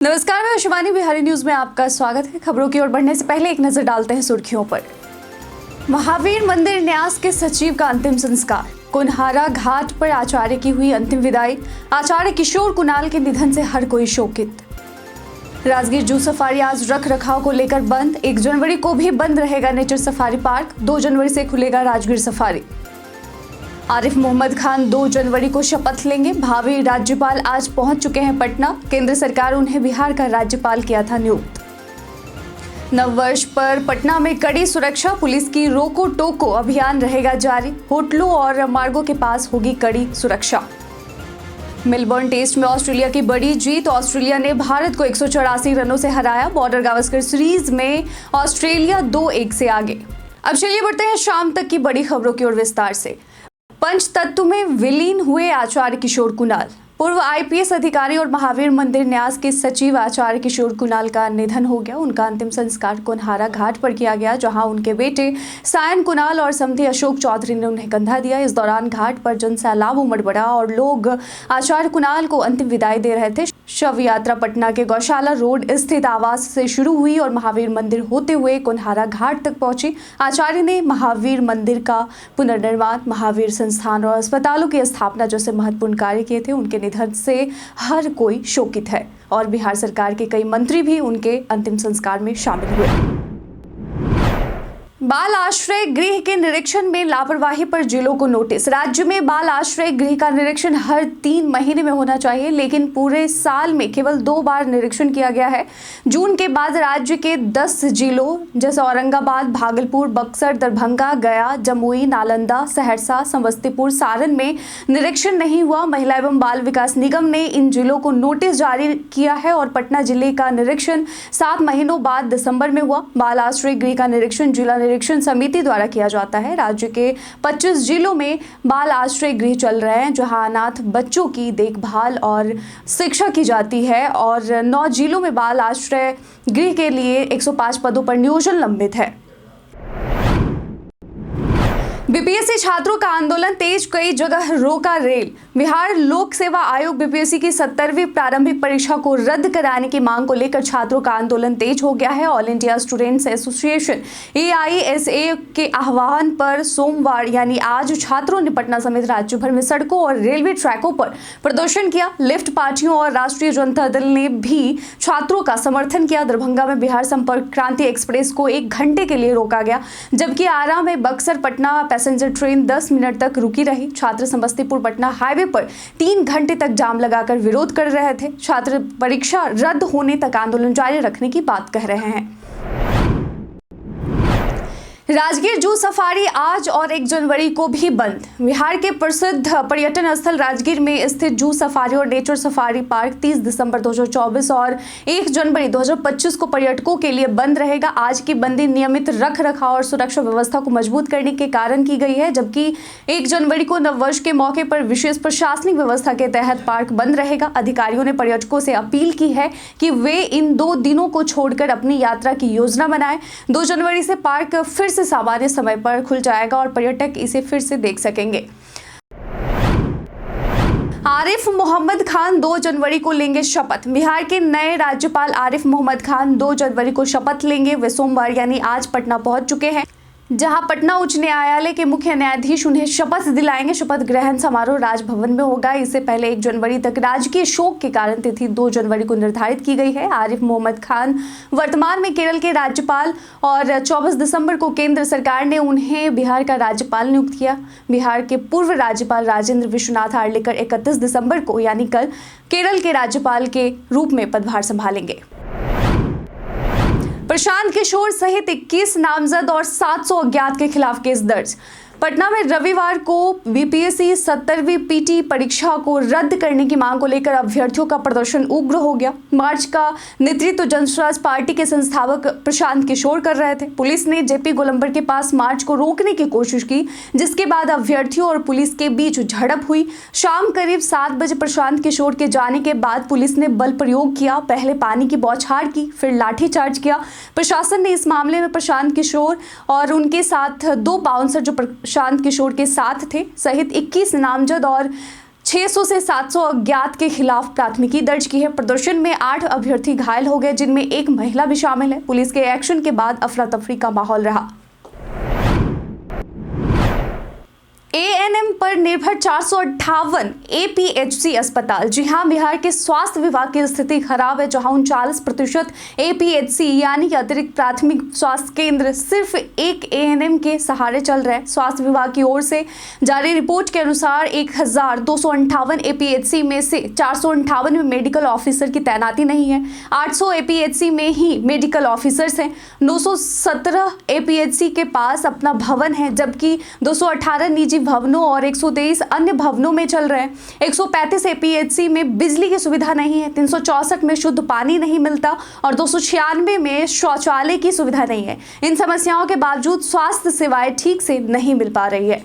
नमस्कार, मैं शिवानी बिहारी न्यूज में आपका स्वागत है। खबरों की ओर बढ़ने से पहले एक नजर डालते हैं सुर्खियों पर। महावीर मंदिर न्यास के सचिव का अंतिम संस्कार। कुनहारा घाट पर आचार्य की हुई अंतिम विदाई। आचार्य किशोर कुणाल के निधन से हर कोई शोकित। राजगीर जू सफारी आज रख रखाव को लेकर बंद। 1 जनवरी को भी बंद रहेगा नेचर सफारी पार्क। 2 जनवरी से खुलेगा राजगीर सफारी। आरिफ मोहम्मद खान 2 जनवरी को शपथ लेंगे। भावी राज्यपाल आज पहुंच चुके हैं पटना। केंद्र सरकार उन्हें बिहार का राज्यपाल किया था नियुक्त। नववर्ष पर पटना में कड़ी सुरक्षा। पुलिस की रोको टोको अभियान रहेगा जारी। होटलों और मार्गों के पास होगी कड़ी सुरक्षा। मेलबर्न टेस्ट में ऑस्ट्रेलिया की बड़ी जीत। ऑस्ट्रेलिया ने भारत को 184 रनों से हराया। बॉर्डर गावस्कर सीरीज में ऑस्ट्रेलिया 2-1 से आगे। अब चलिए बढ़ते हैं शाम तक की बड़ी खबरों की ओर विस्तार से। पंचतत्व में विलीन हुए आचार्य किशोर कुणाल। पूर्व आईपीएस अधिकारी और महावीर मंदिर न्यास के सचिव आचार्य किशोर कुणाल का निधन हो गया। उनका अंतिम संस्कार कुनहारा घाट पर किया गया, जहां उनके बेटे सायन कुणाल और समधी अशोक चौधरी ने उन्हें कंधा दिया। इस दौरान घाट पर जनसैलाब उमड़ पड़ा और लोग आचार्य कुणाल को अंतिम विदाई दे रहे थे। शव यात्रा पटना के गौशाला रोड स्थित आवास से शुरू हुई और महावीर मंदिर होते हुए कुनहारा घाट तक पहुंची। आचार्य ने महावीर मंदिर का पुनर्निर्माण, महावीर संस्थान और अस्पतालों की स्थापना जैसे महत्वपूर्ण कार्य किए थे। उनके निधन से हर कोई शोकित है और बिहार सरकार के कई मंत्री भी उनके अंतिम संस्कार में शामिल हुए। बाल आश्रय गृह के निरीक्षण में लापरवाही पर जिलों को नोटिस। राज्य में बाल आश्रय गृह का निरीक्षण हर 3 महीने में होना चाहिए, लेकिन पूरे साल में केवल 2 बार निरीक्षण किया गया है। जून के बाद राज्य के 10 जिलों जैसे औरंगाबाद, भागलपुर, बक्सर, दरभंगा, गया, जमुई, नालंदा, सहरसा, समस्तीपुर, सारण में निरीक्षण नहीं हुआ। महिला एवं बाल विकास निगम ने इन जिलों को नोटिस जारी किया है और पटना जिले का निरीक्षण 7 महीनों बाद दिसंबर में हुआ। बाल आश्रय गृह का निरीक्षण जिला निरीक्षण समिति द्वारा किया जाता है। राज्य के 25 जिलों में बाल आश्रय गृह चल रहे हैं, जहां अनाथ बच्चों की देखभाल और शिक्षा की जाती है और 9 जिलों में बाल आश्रय गृह के लिए 105 पदों पर नियोजन लंबित है। बीपीएससी छात्रों का आंदोलन तेज, कई जगह रोका रेल। बिहार लोक सेवा आयोग बीपीएससी की 70वीं प्रारंभिक परीक्षा को रद्द कराने की मांग को लेकर छात्रों का आंदोलन तेज हो गया है। All India students association AISA के आह्वान पर सोमवार यानी आज छात्रों ने पटना समेत राज्य भर में सड़कों और रेलवे ट्रैकों पर प्रदर्शन किया। लिफ्ट पार्टियों और राष्ट्रीय जनता दल ने भी छात्रों का समर्थन किया। दरभंगा में बिहार संपर्क क्रांति एक्सप्रेस को 1 घंटे के लिए रोका गया, जबकि आरा में Buxar Patna passenger train 10 minute तक रुकी रही। छात्र समस्तीपुर पटना हाईवे पर 3 घंटे तक जाम लगाकर विरोध कर रहे थे। छात्र परीक्षा रद्द होने तक आंदोलन जारी रखने की बात कह रहे हैं। राजगीर जू सफारी आज और 1 जनवरी को भी बंद। बिहार के प्रसिद्ध पर्यटन स्थल राजगीर में स्थित जू सफारी और नेचर सफारी पार्क 30 दिसंबर 2024 और 1 जनवरी 2025 को पर्यटकों के लिए बंद रहेगा। आज की बंदी नियमित रख रखाव और सुरक्षा व्यवस्था को मजबूत करने के कारण की गई है, जबकि 1 जनवरी को नववर्ष के मौके पर विशेष प्रशासनिक व्यवस्था के तहत पार्क बंद रहेगा। अधिकारियों ने पर्यटकों से अपील की है कि वे इन 2 दिनों को छोड़कर अपनी यात्रा की योजना बनाएं। 2 जनवरी से पार्क फिर से सामान्य समय पर खुल जाएगा और पर्यटक इसे फिर से देख सकेंगे। आरिफ मोहम्मद खान 2 जनवरी को लेंगे शपथ। बिहार के नए राज्यपाल आरिफ मोहम्मद खान 2 जनवरी को शपथ लेंगे। वे सोमवार यानी आज पटना पहुंच चुके हैं, जहां पटना उच्च न्यायालय के मुख्य न्यायाधीश उन्हें शपथ दिलाएंगे। शपथ ग्रहण समारोह राजभवन में होगा। इससे पहले 1 जनवरी तक राजकीय शोक के कारण तिथि 2 जनवरी को निर्धारित की गई है। आरिफ मोहम्मद खान वर्तमान में केरल के राज्यपाल और 24 दिसंबर को केंद्र सरकार ने उन्हें बिहार का राज्यपाल नियुक्त किया। बिहार के पूर्व राज्यपाल राजेंद्र विश्वनाथ आर्लेकर 31 दिसंबर को यानी कल केरल के राज्यपाल के रूप में पदभार संभालेंगे। प्रशांत किशोर सहित 21 नामजद और 700 अज्ञात के खिलाफ केस दर्ज। पटना में रविवार को बीपीएससी 70वीं पीटी परीक्षा को रद्द करने की मांग को लेकर अभ्यर्थियों का प्रदर्शन उग्र हो गया। मार्च का नेतृत्व जनस्वराज पार्टी के संस्थापक प्रशांत किशोर कर रहे थे। पुलिस ने जेपी गोलंबर के पास मार्च को रोकने की कोशिश की, जिसके बाद अभ्यर्थियों और पुलिस के बीच झड़प हुई। शाम करीब 7 बजे प्रशांत किशोर के जाने के बाद पुलिस ने बल प्रयोग किया। पहले पानी की बौछार की, फिर लाठीचार्ज किया। प्रशासन ने इस मामले में प्रशांत किशोर और उनके साथ 2 बाउंसर जो प्रशांत किशोर के साथ थे सहित 21 नामजद और 600 से 700 अज्ञात के खिलाफ प्राथमिकी दर्ज की है। प्रदर्शन में 8 अभ्यर्थी घायल हो गए, जिनमें एक महिला भी शामिल है। पुलिस के एक्शन के बाद अफरा तफरी का माहौल रहा। एएनएम पर निर्भर 458 एपीएचसी अस्पताल। जी हां, बिहार के स्वास्थ्य विभाग की स्थिति खराब है, जहां 39% एपीएचसी यानी कि अतिरिक्त प्राथमिक स्वास्थ्य केंद्र सिर्फ एक एएनएम के सहारे चल रहे हैं। स्वास्थ्य विभाग की ओर से जारी रिपोर्ट के अनुसार 1258 एपीएचसी में से 458 में मेडिकल ऑफिसर की तैनाती नहीं है। 800 एपीएचसी में ही मेडिकल ऑफिसर्स हैं। 917 एपीएचसी के पास अपना भवन है, जबकि 218 निजी भवनों और 123 अन्य भवनों में चल रहे हैं। 135 एपीएचसी में बिजली की सुविधा नहीं है, 364 में शुद्ध पानी नहीं मिलता और 296 में शौचालय की सुविधा नहीं है। इन समस्याओं के बावजूद स्वास्थ्य सेवाएं ठीक से नहीं मिल पा रही है।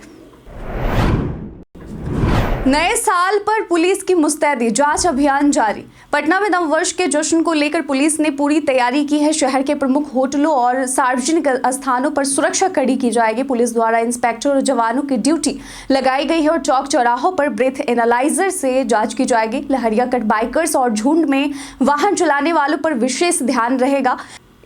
नए साल पर पुलिस की मुस्तैदी, जांच अभियान जारी। पटना में नववर्ष के जश्न को लेकर पुलिस ने पूरी तैयारी की है। शहर के प्रमुख होटलों और सार्वजनिक स्थानों पर सुरक्षा कड़ी की जाएगी। पुलिस द्वारा इंस्पेक्टर और जवानों की ड्यूटी लगाई गई है और चौक चौराहों पर ब्रेथ एनालाइजर से जांच की जाएगी। लहरिया कट बाइकर्स और झुंड में वाहन चलाने वालों पर विशेष ध्यान रहेगा।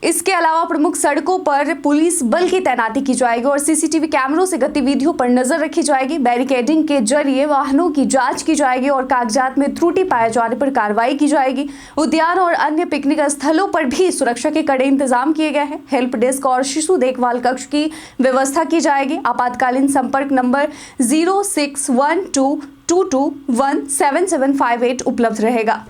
इसके अलावा प्रमुख सड़कों पर पुलिस बल की तैनाती की जाएगी और सीसीटीवी कैमरों से गतिविधियों पर नजर रखी जाएगी। बैरिकेडिंग के जरिए वाहनों की जांच की जाएगी और कागजात में त्रुटि पाए जाने पर कार्रवाई की जाएगी। उद्यान और अन्य पिकनिक स्थलों पर भी सुरक्षा के कड़े इंतजाम किए गए हैं। हेल्प डेस्क और शिशु देखभाल कक्ष की व्यवस्था की जाएगी। आपातकालीन संपर्क नंबर 0612221778 उपलब्ध रहेगा।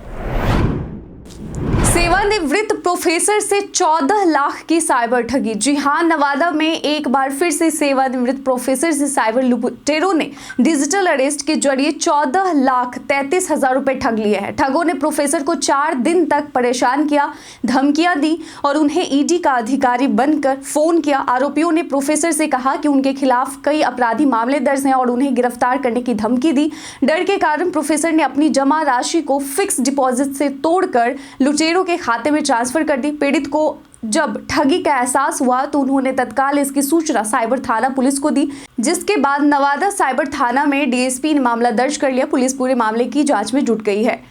सेवानिवृत्त प्रोफेसर से 14 लाख की साइबर ठगी। जी हां, नवादा में एक बार फिर से सेवानिवृत्त प्रोफेसर से साइबर लुटेरों ने डिजिटल अरेस्ट के जरिए 14,33,000 रुपए ठग लिए हैं। ठगों ने प्रोफेसर को 4 दिन तक परेशान किया, धमकियां दी और उन्हें ईडी का अधिकारी बनकर फोन किया। आरोपियों ने प्रोफेसर से कहा कि उनके खिलाफ कई आपराधिक मामले दर्ज हैं और उन्हें गिरफ्तार करने की धमकी दी। डर के कारण प्रोफेसर ने अपनी जमा राशि को फिक्स डिपॉजिट से तोड़कर लुटेरों के खाते में ट्रांसफर कर दी। पीड़ित को जब ठगी का एहसास हुआ तो उन्होंने तत्काल इसकी सूचना साइबर थाना पुलिस को दी, जिसके बाद नवादा साइबर थाना में डीएसपी ने मामला दर्ज कर लिया। पुलिस पूरे मामले की जांच में जुट गई है।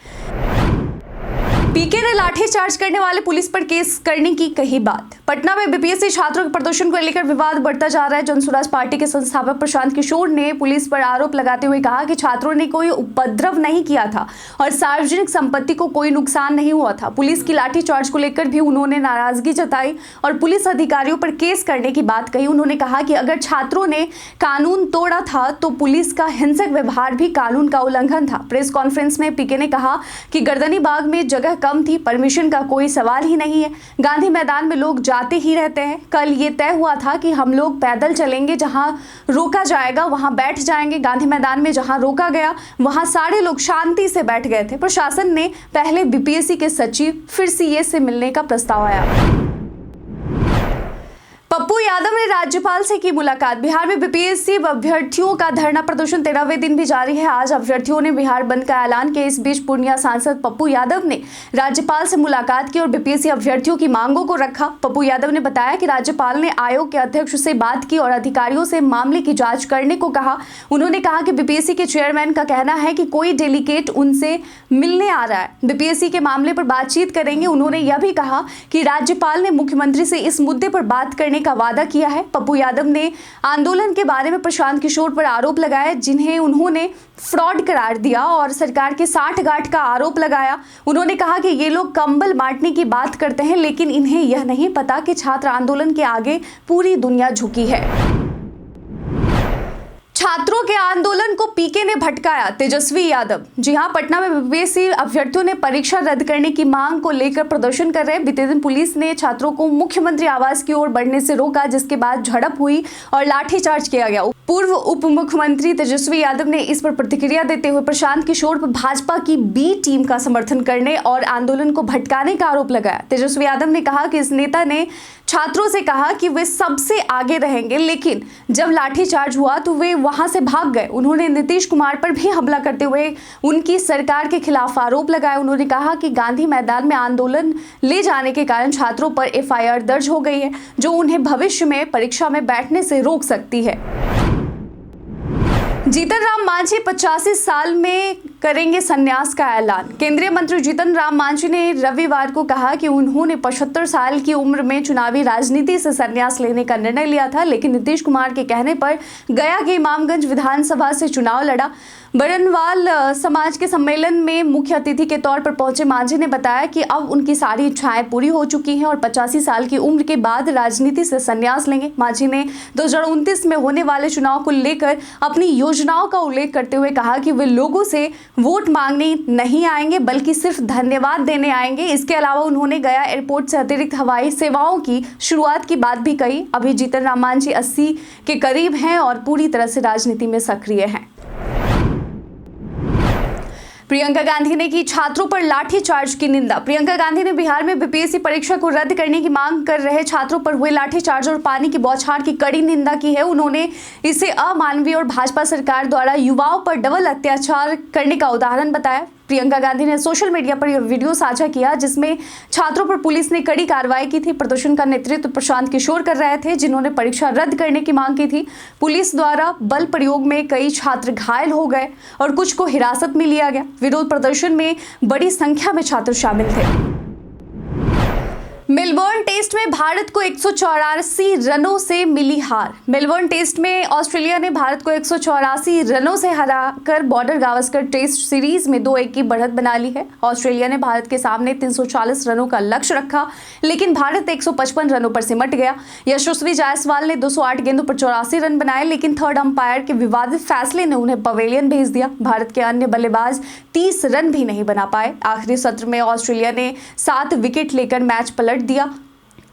पीके ने लाठीचार्ज करने वाले पुलिस पर केस करने की कही बात। पटना में बीपीएससी छात्रों के प्रदर्शन को लेकर विवाद बढ़ता जा रहा है। जनसुराज पार्टी के संस्थापक प्रशांत किशोर ने पुलिस पर आरोप लगाते हुए कहा कि छात्रों ने कोई उपद्रव नहीं किया था और सार्वजनिक संपत्ति को कोई नुकसान नहीं हुआ था। पुलिस की लाठीचार्ज को लेकर भी उन्होंने नाराजगी जताई और पुलिस अधिकारियों पर केस करने की बात कही। उन्होंने कहा कि अगर छात्रों ने कानून तोड़ा था तो पुलिस का हिंसक व्यवहार भी कानून का उल्लंघन था। प्रेस कॉन्फ्रेंस में पीके ने कहा कि गर्दनी बाग में जगह कम थी, परमिशन का कोई सवाल ही नहीं है। गांधी मैदान में लोग जाते ही रहते हैं। कल ये तय हुआ था कि हम लोग पैदल चलेंगे, जहां रोका जाएगा वहां बैठ जाएंगे। गांधी मैदान में जहां रोका गया वहां सारे लोग शांति से बैठ गए थे। प्रशासन ने पहले बीपीएससी के सचिव, फिर सीए से मिलने का प्रस्ताव आया। पप्पू यादव ने राज्यपाल से की मुलाकात। बिहार में बीपीएससी अभ्यर्थियों का धरना प्रदर्शन 13वें दिन भी जारी है। आज अभ्यर्थियों ने बिहार बंद का ऐलान किया। इस बीच पूर्णिया सांसद पप्पू यादव ने राज्यपाल से मुलाकात की और बीपीएससी अभ्यर्थियों की मांगों को रखा। पप्पू यादव ने बताया कि राज्यपाल ने आयोग के अध्यक्ष से बात की और अधिकारियों से मामले की जांच करने को कहा। उन्होंने कहा कि बीपीएससी के चेयरमैन का कहना है कि कोई डेलीगेट उनसे मिलने आ रहा है, बीपीएससी के मामले पर बातचीत करेंगे। उन्होंने यह भी कहा कि राज्यपाल ने मुख्यमंत्री से इस मुद्दे पर बात करने का वादा किया है। पप्पू यादव ने आंदोलन के बारे में प्रशांत किशोर पर आरोप लगाया, जिन्हें उन्होंने फ्रॉड करार दिया और सरकार के 60 गांठ का आरोप लगाया। उन्होंने कहा कि ये लोग कंबल बांटने की बात करते हैं, लेकिन इन्हें यह नहीं पता कि छात्र आंदोलन के आगे पूरी दुनिया झुकी है। छात्रों के आंदोलन को पीके ने भटकाया, तेजस्वी यादव। जी हां, पटना में बीपीएससी अभ्यर्थियों ने परीक्षा रद्द करने की मांग को लेकर प्रदर्शन कर रहे हैं। बीते दिन पुलिस ने छात्रों को मुख्यमंत्री आवास की ओर बढ़ने से रोका, जिसके बाद झड़प हुई और लाठीचार्ज किया गया। पूर्व उप मुख्यमंत्री तेजस्वी यादव ने इस पर प्रतिक्रिया देते हुए प्रशांत किशोर पर भाजपा की बी टीम का समर्थन करने और आंदोलन को भटकाने का आरोप लगाया। तेजस्वी यादव ने कहा कि इस नेता ने छात्रों से कहा कि वे सबसे आगे रहेंगे, लेकिन जब लाठीचार्ज हुआ तो वे वहां से भाग गए। उन्होंने नीतीश कुमार पर भी हमला करते हुए उनकी सरकार के खिलाफ आरोप लगाया। उन्होंने कहा कि गांधी मैदान में आंदोलन ले जाने के कारण छात्रों पर एफआईआर दर्ज हो गई है, जो उन्हें भविष्य में परीक्षा में बैठने से रोक सकती है। जीतन राम मांझी 85 साल में करेंगे संन्यास का ऐलान। केंद्रीय मंत्री जीतन राम मांझी ने रविवार को कहा कि उन्होंने 75 साल की उम्र में चुनावी राजनीति से संन्यास लेने का निर्णय लिया था, लेकिन नीतीश कुमार के कहने पर गया के इमामगंज विधानसभा से चुनाव लड़ा। बरनवाल समाज के सम्मेलन में मुख्य अतिथि के तौर पर पहुंचे मांझी ने बताया कि अब उनकी सारी इच्छाएं पूरी हो चुकी हैं और 85 साल की उम्र के बाद राजनीति से संन्यास लेंगे। मांझी ने 2029 में होने वाले चुनाव को लेकर अपनी योजनाओं का उल्लेख करते हुए कहा कि वे लोगों से वोट मांगने नहीं आएंगे बल्कि सिर्फ धन्यवाद देने आएंगे। इसके अलावा उन्होंने गया एयरपोर्ट से अतिरिक्त हवाई सेवाओं की शुरुआत की बात भी कही। अभी जीतन राम मांझी 80 के करीब हैं और पूरी तरह से राजनीति में सक्रिय हैं। प्रियंका गांधी ने की छात्रों पर लाठीचार्ज की निंदा। प्रियंका गांधी ने बिहार में बीपीएससी परीक्षा को रद्द करने की मांग कर रहे छात्रों पर हुए लाठीचार्ज और पानी की बौछार की कड़ी निंदा की है। उन्होंने इसे अमानवीय और भाजपा सरकार द्वारा युवाओं पर डबल अत्याचार करने का उदाहरण बताया। प्रियंका गांधी ने सोशल मीडिया पर यह वीडियो साझा किया जिसमें छात्रों पर पुलिस ने कड़ी कार्रवाई की थी। प्रदर्शन का नेतृत्व प्रशांत किशोर कर रहे थे, जिन्होंने परीक्षा रद्द करने की मांग की थी। पुलिस द्वारा बल प्रयोग में कई छात्र घायल हो गए और कुछ को हिरासत में लिया गया। विरोध प्रदर्शन में बड़ी संख्या में छात्र शामिल थे। मेलबर्न टेस्ट में भारत को 184 रनों से मिली हार। मेलबर्न टेस्ट में ऑस्ट्रेलिया ने भारत को 184 रनों से हराकर बॉर्डर गावस्कर टेस्ट सीरीज में 2-1 की बढ़त बना ली है। ऑस्ट्रेलिया ने भारत के सामने 340 रनों का लक्ष्य रखा, लेकिन भारत 155 रनों पर सिमट गया। यशस्वी जायसवाल ने 208 गेंदों पर 84 रन बनाए, लेकिन थर्ड अंपायर के विवादित फैसले ने उन्हें पवेलियन भेज दिया। भारत के अन्य बल्लेबाज 30 रन भी नहीं बना पाए। आखिरी सत्र में ऑस्ट्रेलिया ने 7 विकेट लेकर मैच पलट दिया।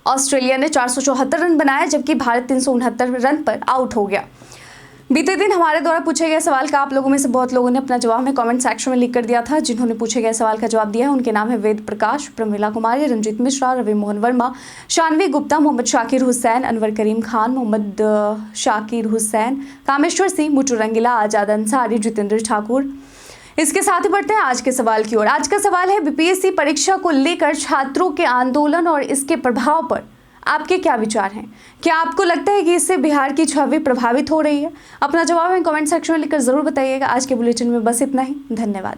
ऑस्ट्रेलिया ने 474 रन बनाए, जबकि भारत 369 रन पर आउट हो गया। बीते दिन हमारे द्वारा पूछे गए सवाल का आप लोगों में से बहुत लोगों ने अपना जवाब में कमेंट सेक्शन में लिख कर दिया था। जिन्होंने पूछे गए सवाल का जवाब दिया है उनके नाम है वेद प्रकाश, प्रमिला कुमारी, रंजीत मिश्रा, रवि मोहन वर्मा, शानवी गुप्ता, मोहम्मद शाकिर हुसैन, अनवर करीम खान, मोहम्मद शाकिर हुसैन, कामेश्वर सिंह, मुटू रंगीला, आजाद अंसारी, जितेंद्र ठाकुर। इसके साथ ही बढ़ते हैं आज के सवाल की ओर। आज का सवाल है बीपीएससी परीक्षा को लेकर छात्रों के आंदोलन और इसके प्रभाव पर आपके क्या विचार हैं? क्या आपको लगता है कि इससे बिहार की छवि प्रभावित हो रही है? अपना जवाब हमें कमेंट सेक्शन में लिखकर जरूर बताइएगा। आज के बुलेटिन में बस इतना ही। धन्यवाद।